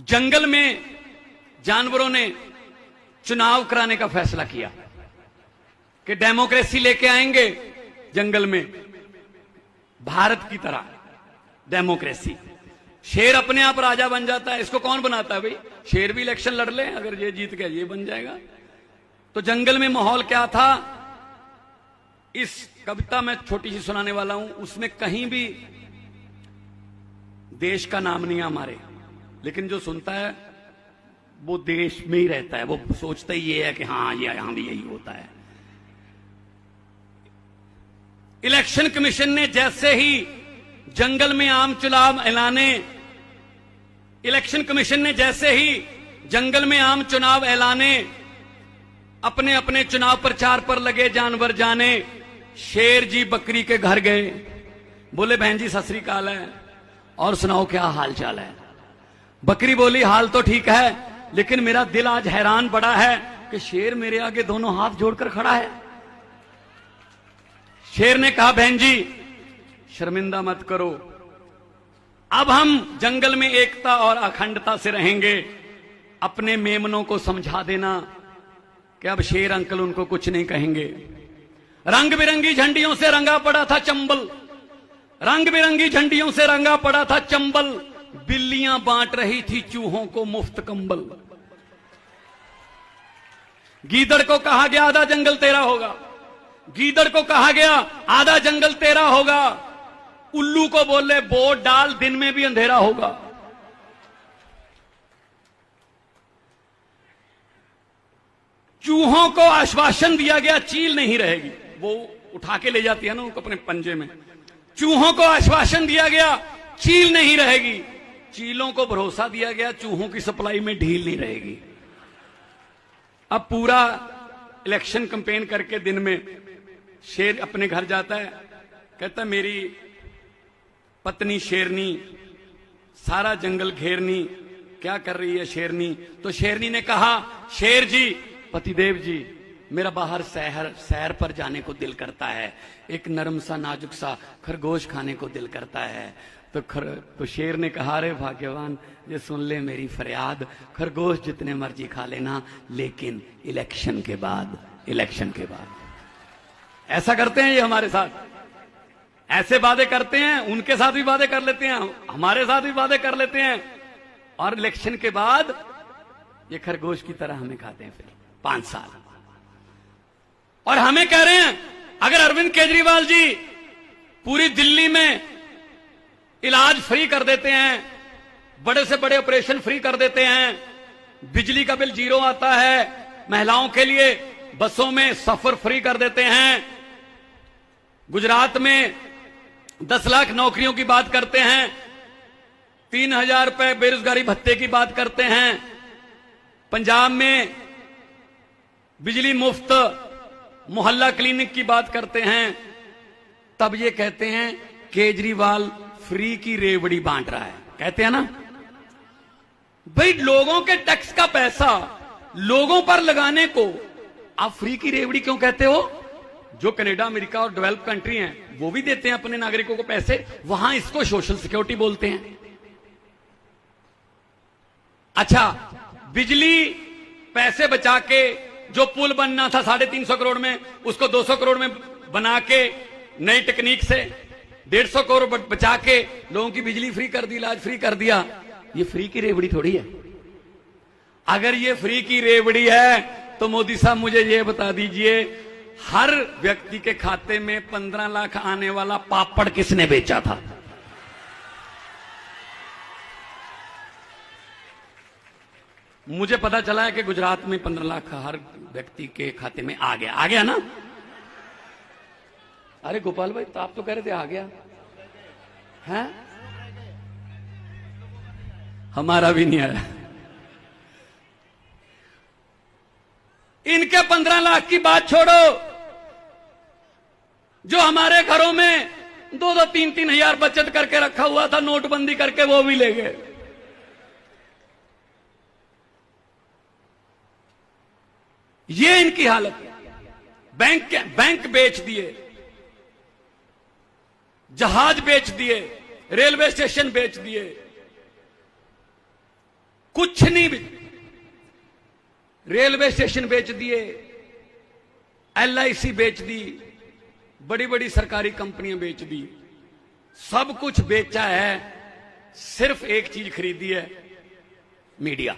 जंगल में जानवरों ने चुनाव कराने का फैसला किया कि डेमोक्रेसी लेके आएंगे जंगल में, भारत की तरह डेमोक्रेसी। शेर अपने आप राजा बन जाता है, इसको कौन बनाता है भाई? शेर भी इलेक्शन लड़ ले, अगर ये जीत गया ये बन जाएगा। तो जंगल में माहौल क्या था, इस कविता में छोटी सी सुनाने वाला हूं, उसमें कहीं भी देश का नाम नहीं है हमारे, लेकिन जो सुनता है वो देश में ही रहता है, वो सोचता ही ये है कि हाँ ये यहां भी यही होता है। इलेक्शन कमीशन ने जैसे ही जंगल में आम चुनाव ऐलाने, इलेक्शन कमीशन ने जैसे ही जंगल में आम चुनाव ऐलाने, अपने अपने चुनाव प्रचार पर लगे जानवर जाने। शेर जी बकरी के घर गए, बोले बहन जी सत श्री अकाल है, और सुनाओ क्या हाल चाल है। बकरी बोली हाल तो ठीक है, लेकिन मेरा दिल आज हैरान पड़ा है कि शेर मेरे आगे दोनों हाथ जोड़कर खड़ा है। शेर ने कहा बहन जी शर्मिंदा मत करो, अब हम जंगल में एकता और अखंडता से रहेंगे। अपने मेमनों को समझा देना कि अब शेर अंकल उनको कुछ नहीं कहेंगे। रंग बिरंगी झंडियों से रंगा पड़ा था चंबल, रंग बिरंगी झंडियों से रंगा पड़ा था चंबल, बिल्लियां बांट रही थी चूहों को मुफ्त कंबल। गीदड़ को कहा गया आधा जंगल तेरा होगा, गीदड़ को कहा गया आधा जंगल तेरा होगा। उल्लू को बोले वोट डाल, दिन में भी अंधेरा होगा। चूहों को आश्वासन दिया गया चील नहीं रहेगी, वो उठा के ले जाती है ना उनको अपने पंजे में। चूहों को आश्वासन दिया गया चील नहीं रहेगी, चीलों को भरोसा दिया गया चूहों की सप्लाई में ढील नहीं रहेगी। अब पूरा इलेक्शन कैंपेन करके दिन में शेर अपने घर जाता है, कहता है मेरी पत्नी शेरनी सारा जंगल घेरनी, क्या कर रही है शेरनी? तो शेरनी ने कहा शेर जी, पतिदेव जी, मेरा बाहर सैर पर जाने को दिल करता है, एक नरम सा नाजुक सा खरगोश खाने को दिल करता है। तो शेर ने कहा रे भाग्यवान, ये सुन ले मेरी फरियाद, खरगोश जितने मर्जी खा लेना, लेकिन इलेक्शन के बाद, इलेक्शन के बाद। ऐसा करते हैं ये हमारे साथ, ऐसे वादे करते हैं, उनके साथ भी वादे कर लेते हैं, हमारे साथ भी वादे कर लेते हैं, और इलेक्शन के बाद ये खरगोश की तरह हमें खाते हैं फिर 5 साल। और हमें कह रहे हैं अगर अरविंद केजरीवाल जी पूरी दिल्ली में इलाज फ्री कर देते हैं, बड़े से बड़े ऑपरेशन फ्री कर देते हैं, बिजली का बिल 0 आता है, महिलाओं के लिए बसों में सफर फ्री कर देते हैं, गुजरात में 10 लाख नौकरियों की बात करते हैं, 3000 रुपए बेरोजगारी भत्ते की बात करते हैं, पंजाब में बिजली मुफ्त, मोहल्ला क्लिनिक की बात करते हैं, तब ये कहते हैं केजरीवाल फ्री की रेवड़ी बांट रहा है। कहते हैं ना भाई, लोगों के टैक्स का पैसा लोगों पर लगाने को आप फ्री की रेवड़ी क्यों कहते हो? जो कनाडा, अमेरिका और डेवलप कंट्री हैं वो भी देते हैं अपने नागरिकों को पैसे, वहां इसको सोशल सिक्योरिटी बोलते हैं। अच्छा, बिजली पैसे बचा के जो पुल बनना था 350 करोड़ में, उसको 200 करोड़ में बना के नई टेक्निक से 150 करोड़ बचा के लोगों की बिजली फ्री कर दी, इलाज फ्री कर दिया। ये फ्री की रेवड़ी थोड़ी है। अगर ये फ्री की रेवड़ी है तो मोदी साहब मुझे ये बता दीजिए, हर व्यक्ति के खाते में 15 लाख आने वाला पापड़ किसने बेचा था? मुझे पता चला है कि गुजरात में 15 लाख हर व्यक्ति के खाते में आ गया ना? अरे गोपाल भाई, तो आप तो कह रहे थे आ गया है, हमारा भी नहीं आया। इनके 15 लाख की बात छोड़ो, जो हमारे घरों में 2-2, 3-3 हजार बचत करके रखा हुआ था नोटबंदी करके, वो भी ले गए। ये इनकी हालत है। बैंक बेच दिए, जहाज बेच दिए, रेलवे स्टेशन बेच दिए, कुछ नहीं। रेलवे स्टेशन बेच दिए, LIC बेच दी, बड़ी बड़ी सरकारी कंपनियां बेच दी, सब कुछ बेचा है, सिर्फ एक चीज खरीदी है, मीडिया।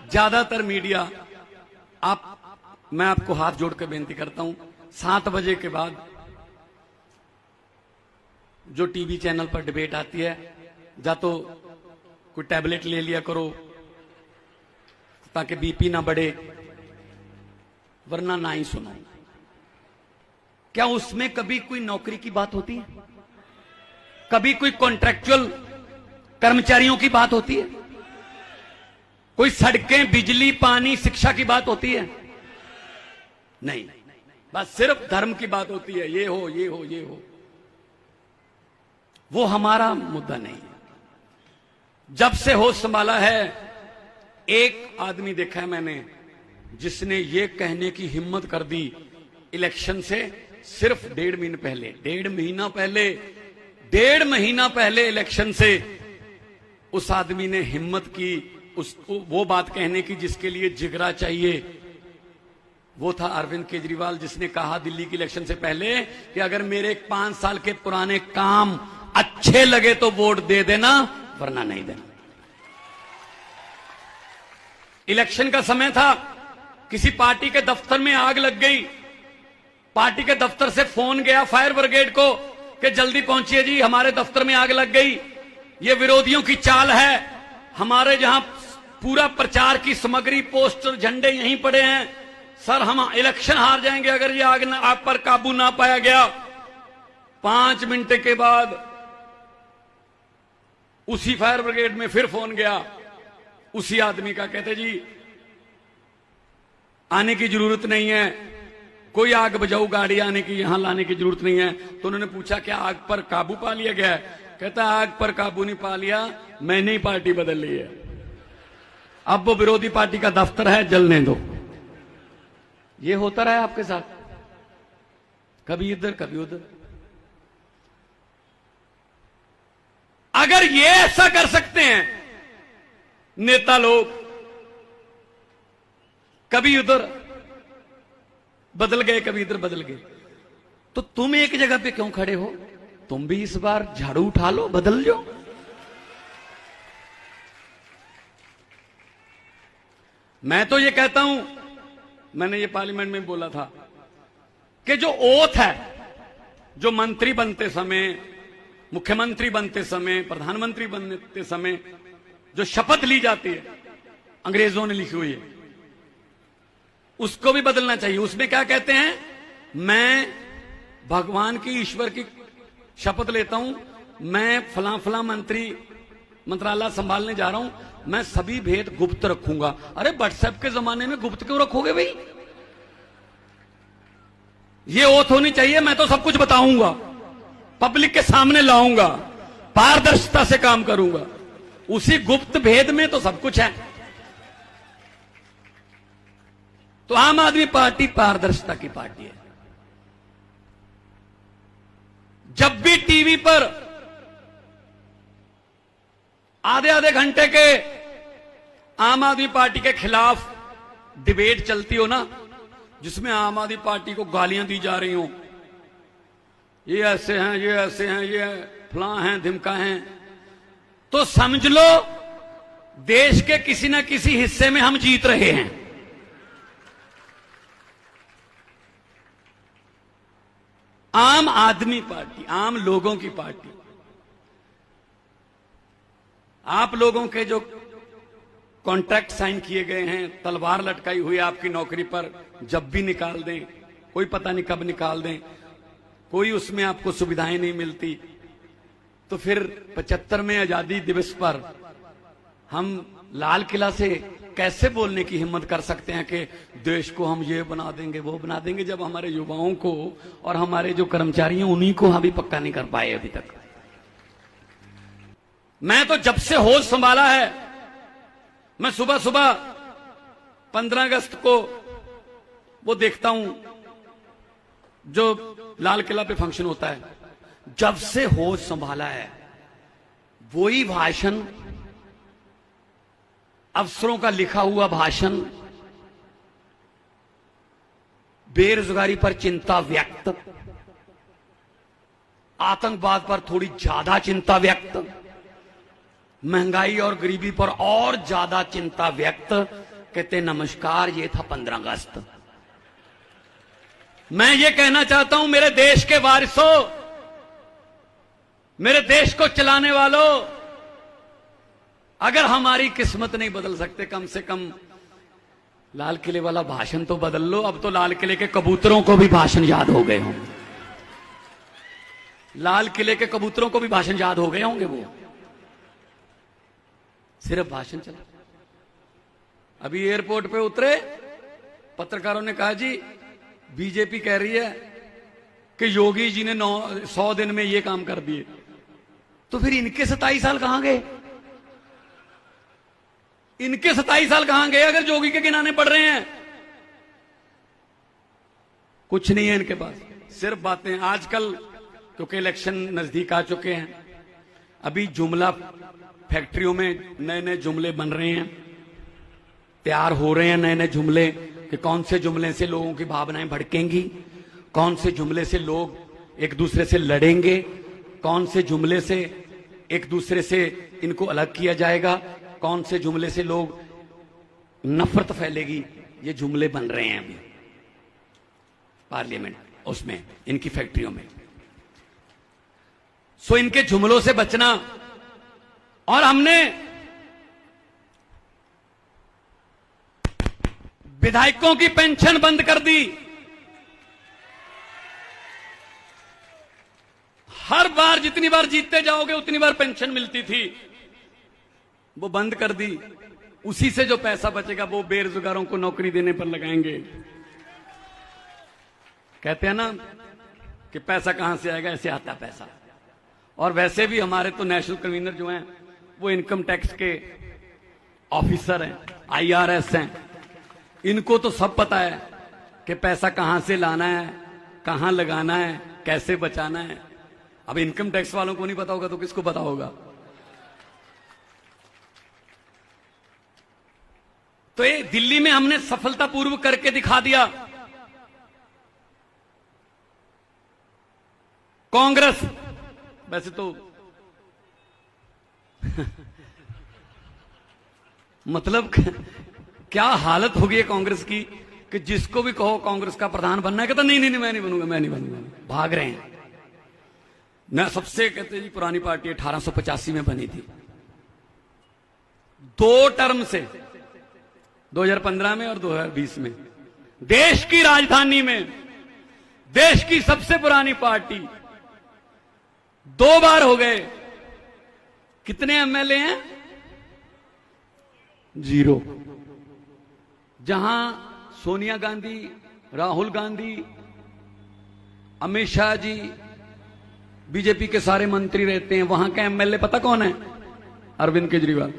ज्यादातर मीडिया मैं आपको हाथ जोड़ के बेनती करता हूं, 7 बजे के बाद जो टीवी चैनल पर डिबेट आती है, या तो कोई टैबलेट ले लिया करो ताकि BP ना बढ़े, वरना ना ही सुनो। क्या उसमें कभी कोई नौकरी की बात होती है? कभी कोई कॉन्ट्रैक्चुअल कर्मचारियों की बात होती है? कोई सड़कें, बिजली, पानी, शिक्षा की बात होती है? नहीं, बस सिर्फ धर्म की बात होती है, ये हो ये हो ये हो। वो हमारा मुद्दा नहीं है। जब से होश संभाला है, एक आदमी देखा है मैंने जिसने ये कहने की हिम्मत कर दी इलेक्शन से सिर्फ 1.5 महीना पहले इलेक्शन से उस आदमी ने हिम्मत की वो बात कहने की जिसके लिए जिगरा चाहिए। वो था अरविंद केजरीवाल, जिसने कहा दिल्ली की इलेक्शन से पहले कि अगर मेरे 5 साल के पुराने काम अच्छे लगे तो वोट दे देना, वरना नहीं देना। इलेक्शन का समय था, किसी पार्टी के दफ्तर में आग लग गई, पार्टी के दफ्तर से फोन गया फायर ब्रिगेड को कि जल्दी पहुंचिए जी, हमारे दफ्तर में आग लग गई, ये विरोधियों की चाल है, हमारे जहां पूरा प्रचार की सामग्री, पोस्टर, झंडे यहीं पड़े हैं, सर हम इलेक्शन हार जाएंगे अगर ये आग पर काबू ना पाया गया। 5 मिनट के बाद उसी फायर ब्रिगेड में फिर फोन गया उसी आदमी का, कहते जी आने की जरूरत नहीं है, कोई आग बुझाऊ गाड़ी आने की यहां लाने की जरूरत नहीं है। तो उन्होंने पूछा क्या आग पर काबू पा लिया गया है? कहता आग पर काबू नहीं पा लिया, मैंने ही पार्टी बदल ली है, अब वो विरोधी पार्टी का दफ्तर है, जलने दो। ये होता रहा है आपके साथ, कभी इधर कभी उधर। अगर ये ऐसा कर सकते हैं नेता लोग, कभी उधर बदल गए कभी इधर बदल गए, तो तुम एक जगह पे क्यों खड़े हो? तुम भी इस बार झाड़ू उठा लो, बदल लो। मैं तो ये कहता हूं, मैंने ये पार्लियामेंट में बोला था कि जो ओथ है, जो मंत्री बनते समय, मुख्यमंत्री बनते समय, प्रधानमंत्री बनते समय जो शपथ ली जाती है, अंग्रेजों ने लिखी हुई है, उसको भी बदलना चाहिए। उसमें क्या कहते हैं? मैं भगवान की, ईश्वर की शपथ लेता हूं, मैं फला मंत्रालय संभालने जा रहा हूं, मैं सभी भेद गुप्त रखूंगा। अरे व्हाट्सएप के जमाने में गुप्त क्यों रखोगे भाई? ये ओथ होनी चाहिए, मैं तो सब कुछ बताऊंगा, पब्लिक के सामने लाऊंगा, पारदर्शिता से काम करूंगा। उसी गुप्त भेद में तो सब कुछ है। तो आम आदमी पार्टी पारदर्शिता की पार्टी है। जब भी टीवी पर आधे घंटे के आम आदमी पार्टी के खिलाफ डिबेट चलती हो ना, जिसमें आम आदमी पार्टी को गालियां दी जा रही हो, ये ऐसे हैं, ये ऐसे हैं, ये फलां हैं, धिमका हैं, तो समझ लो देश के किसी न किसी हिस्से में हम जीत रहे हैं। आम आदमी पार्टी, आम लोगों की पार्टी। आप लोगों के जो कॉन्ट्रैक्ट साइन किए गए हैं, तलवार लटकाई हुई आपकी नौकरी पर, जब भी निकाल दें, कोई पता नहीं कब निकाल दें, कोई उसमें आपको सुविधाएं नहीं मिलती, तो फिर 75वें आजादी दिवस पर हम लाल किला से कैसे बोलने की हिम्मत कर सकते हैं कि देश को हम ये बना देंगे, वो बना देंगे, जब हमारे युवाओं को और हमारे जो कर्मचारी हैं उन्हीं को अभी पक्का नहीं कर पाए अभी तक। मैं तो जब से होश संभाला है, मैं सुबह सुबह 15 अगस्त को वो देखता हूं जो लाल किला पे फंक्शन होता है, जब से होश संभाला है वही भाषण, अफसरों का लिखा हुआ भाषण, बेरोजगारी पर चिंता व्यक्त, आतंकवाद पर थोड़ी ज्यादा चिंता व्यक्त, महंगाई और गरीबी पर और ज्यादा चिंता व्यक्त। कहते नमस्कार, ये था 15 अगस्त। मैं ये कहना चाहता हूं मेरे देश के वारिसों, मेरे देश को चलाने वालों, अगर हमारी किस्मत नहीं बदल सकते, कम से कम लाल किले वाला भाषण तो बदल लो। अब तो लाल किले के कबूतरों को भी भाषण याद हो गए होंगे, लाल किले के कबूतरों को भी भाषण याद हो गए होंगे। वो सिर्फ भाषण चला। अभी एयरपोर्ट पे उतरे, पत्रकारों ने कहा जी बीजेपी कह रही है कि योगी जी ने 100 दिन में ये काम कर दिए, तो फिर इनके 27 साल कहां गए? इनके 27 साल कहां गए अगर योगी के गिनाने पड़ रहे हैं? कुछ नहीं है इनके पास, सिर्फ बातें। आजकल क्योंकि इलेक्शन नजदीक आ चुके हैं, अभी जुमला फैक्ट्रियों में नए नए जुमले बन रहे हैं, तैयार हो रहे हैं नए नए जुमले कि कौन से जुमले से लोगों की भावनाएं भड़केंगी, कौन से जुमले से लोग एक दूसरे से लड़ेंगे, कौन से जुमले से एक दूसरे से इनको अलग किया जाएगा, कौन से जुमले से लोग नफरत फैलेगी। ये जुमले बन रहे हैं अभी पार्लियामेंट, उसमें इनकी फैक्ट्रियों में। सो इनके जुमलों से बचना। और हमने विधायकों की पेंशन बंद कर दी। हर बार जितनी बार जीतते जाओगे उतनी बार पेंशन मिलती थी, वो बंद कर दी। उसी से जो पैसा बचेगा वो बेरोजगारों को नौकरी देने पर लगाएंगे। कहते हैं ना कि पैसा कहां से आएगा, ऐसे आता पैसा। और वैसे भी हमारे तो नेशनल कन्वीनर जो हैं वो इनकम टैक्स के ऑफिसर हैं, IRS हैं। इनको तो सब पता है कि पैसा कहां से लाना है, कहां लगाना है, कैसे बचाना है। अब इनकम टैक्स वालों को नहीं पता होगा तो किसको पता होगा? तो ये दिल्ली में हमने सफलतापूर्वक करके दिखा दिया। कांग्रेस वैसे तो मतलब क्या हालत हो गई है कांग्रेस की कि जिसको भी कहो कांग्रेस का प्रधान बनना है, कहता नहीं नहीं मैं नहीं बनूंगा, मैं नहीं बनूंगा, भाग रहे हैं। मैं सबसे कहते जी पुरानी पार्टी 1885 में बनी थी, 2 टर्म से 2015 में और 2020 में देश की राजधानी में देश की सबसे पुरानी पार्टी 2 बार हो गए। कितने MLA हैं? 0। जहां सोनिया गांधी, राहुल गांधी, अमित शाह जी, बीजेपी के सारे मंत्री रहते हैं, वहां का MLA पता कौन है? अरविंद केजरीवाल।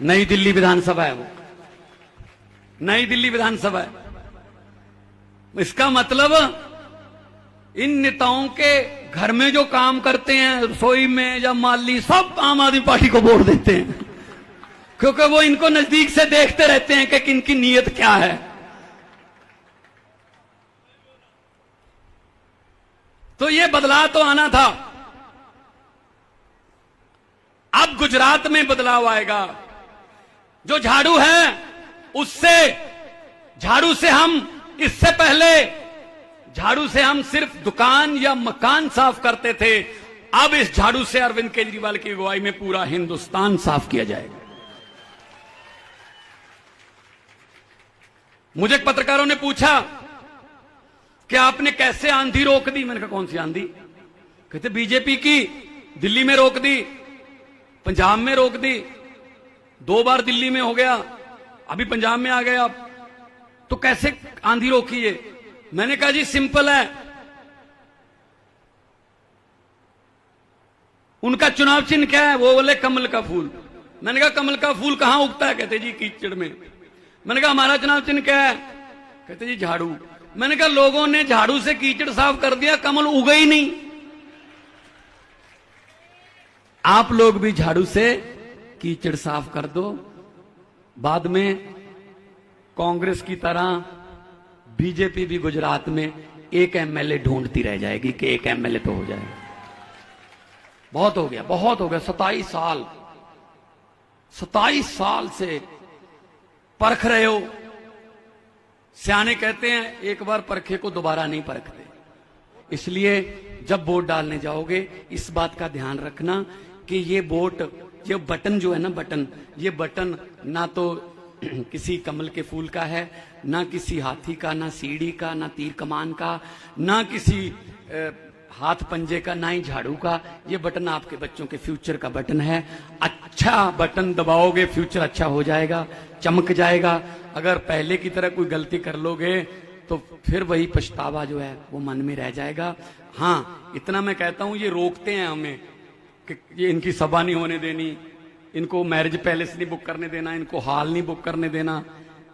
नई दिल्ली विधानसभा है वो, नई दिल्ली विधानसभा है। इसका मतलब इन नेताओं के घर में जो काम करते हैं, रसोई में या माली, सब आम आदमी पार्टी को वोट देते हैं, क्योंकि वो इनको नजदीक से देखते रहते हैं कि इनकी नीयत क्या है। तो ये बदलाव तो आना था। अब गुजरात में बदलाव आएगा। जो झाड़ू है उससे, झाड़ू से हम इससे पहले झाड़ू से हम सिर्फ दुकान या मकान साफ करते थे, अब इस झाड़ू से अरविंद केजरीवाल की अगुवाई में पूरा हिंदुस्तान साफ किया जाएगा। मुझे पत्रकारों ने पूछा कि आपने कैसे आंधी रोक दी? मैंने कहा कौन सी आंधी? कहते बीजेपी की दिल्ली में रोक दी, पंजाब में रोक दी, 2 बार दिल्ली में हो गया, अभी पंजाब में आ गए आप, तो कैसे आंधी रोकी है? मैंने कहा जी सिंपल है, उनका चुनाव चिन्ह क्या है? वो बोले कमल का फूल। मैंने कहा कमल का फूल कहां उगता है? कहते जी कीचड़ में। मैंने कहा हमारा चुनाव चिन्ह क्या है? कहते जी झाड़ू। मैंने कहा लोगों ने झाड़ू से कीचड़ साफ कर दिया, कमल उगा ही नहीं। आप लोग भी झाड़ू से कीचड़ साफ कर दो, बाद में कांग्रेस की तरह बीजेपी भी गुजरात में एक एमएलए ढूंढती रह जाएगी कि एक एमएलए तो हो जाए। बहुत हो गया, बहुत हो गया। 27 साल से परख रहे हो। सियाने कहते हैं एक बार परखे को दोबारा नहीं परखते। इसलिए जब वोट डालने जाओगे इस बात का ध्यान रखना कि ये वोट, ये बटन जो है ना, बटन, ये बटन ना तो किसी कमल के फूल का है, ना किसी हाथी का, ना सीढ़ी का, ना तीर कमान का, ना किसी हाथ पंजे का, ना ही झाड़ू का। ये बटन आपके बच्चों के फ्यूचर का बटन है। अच्छा बटन दबाओगे फ्यूचर अच्छा हो जाएगा, चमक जाएगा। अगर पहले की तरह कोई गलती कर लोगे तो फिर वही पछतावा जो है वो मन में रह जाएगा। हाँ, इतना मैं कहता हूं, ये रोकते हैं हमें कि ये इनकी सभा नहीं होने देनी, इनको मैरिज पैलेस नहीं बुक करने देना, इनको हॉल नहीं बुक करने देना।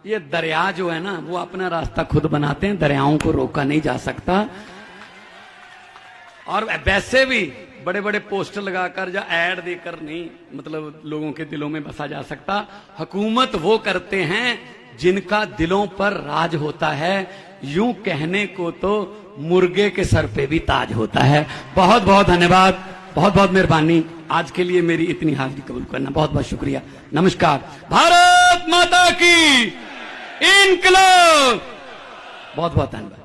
ये दरिया जो है ना वो अपना रास्ता खुद बनाते हैं, दरियाओं को रोका नहीं जा सकता। और वैसे भी बड़े बड़े पोस्टर लगाकर या एड देकर नहीं, मतलब लोगों के दिलों में बसा जा सकता। हुकूमत वो करते हैं जिनका दिलों पर राज होता है। यूं कहने को तो मुर्गे के सर पे भी ताज होता है। बहुत बहुत धन्यवाद, बहुत बहुत मेहरबानी। आज के लिए मेरी इतनी हाजिरी कबूल करना, बहुत बहुत शुक्रिया। नमस्कार। भारत माता की इनकलाब। बहुत बहुत धन्यवाद।